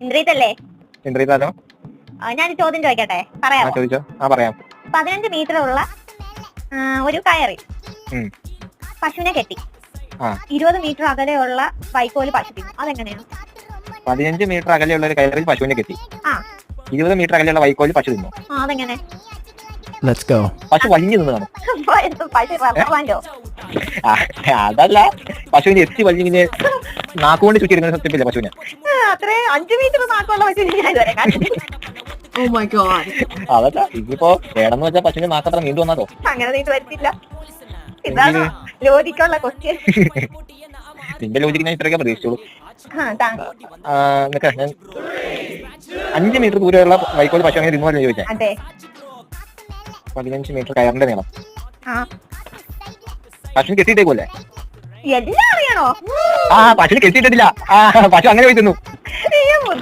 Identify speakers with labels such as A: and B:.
A: ഇന്ദ്രീതല്ലേ?
B: ഇന്ദ്രീതാലോ?
A: ഞാൻ ചോദ്യം ചോദിക്കട്ടെ, പറയാമോ?
B: ചോദിച്ചോ. പറയാം.
A: 15 മീറ്റർ ഉള്ള ഒരു കയറിൽ പശുവിനെ കെട്ടി 20 മീറ്റർ അകലെയുള്ള വൈക്കോല് പശു തിന്നു. അതെങ്ങനെയാണ്?
B: 15 മീറ്റർ അകലെയുള്ള ഒരു കയറിൽ പശുവിനെ കെട്ടി 20 മീറ്റർ അകലെയുള്ള വൈക്കോല് പശു തിന്നു.
A: അതെങ്ങനെ?
B: പശു വലിഞ്ഞു നിന്നതാണ്. അതല്ല, പശുവിനെ എത്തി വലിഞ്ഞിങ്ങനെ നാക്കുകൊണ്ട് ചുറ്റിരുന്ന സത്യത്തില്ല പശുവിനെ.
A: അത്രേ 5 മീറ്റർ നാക്കുള്ള പശുവിനെ
B: അതല്ല, ഇതിപ്പോ വേണമെന്ന് വെച്ചാൽ പശുവിന്റെ നാക്കത്ര നീണ്ടു വന്നാലോ?
A: അങ്ങനെ നീണ്ടു വരത്തില്ല. ഇതാണ് ലോജിക്കുള്ള ക്വസ്റ്റ്യൻ.
B: നിന്റെ ലോജിക്ക് ഞാൻ ഇത്രയൊക്കെ പ്രതീക്ഷിച്ചോളൂ. ഞാൻ 5 മീറ്റർ ദൂരെയുള്ള വൈക്കോല് പശു അങ്ങനെ തിന്നുവല്ലോ ചോദിച്ചാൽ. 15 മീറ്റർ കയറിന്റെ നീളം. പശുവിന് കെട്ടിയിട്ടേക്കുമല്ലേ?
A: എല്ലാം അറിയണോ?
B: പശുവിന് കെട്ടിയിട്ടില്ല. പശു അങ്ങനെ പോയി തിന്നു.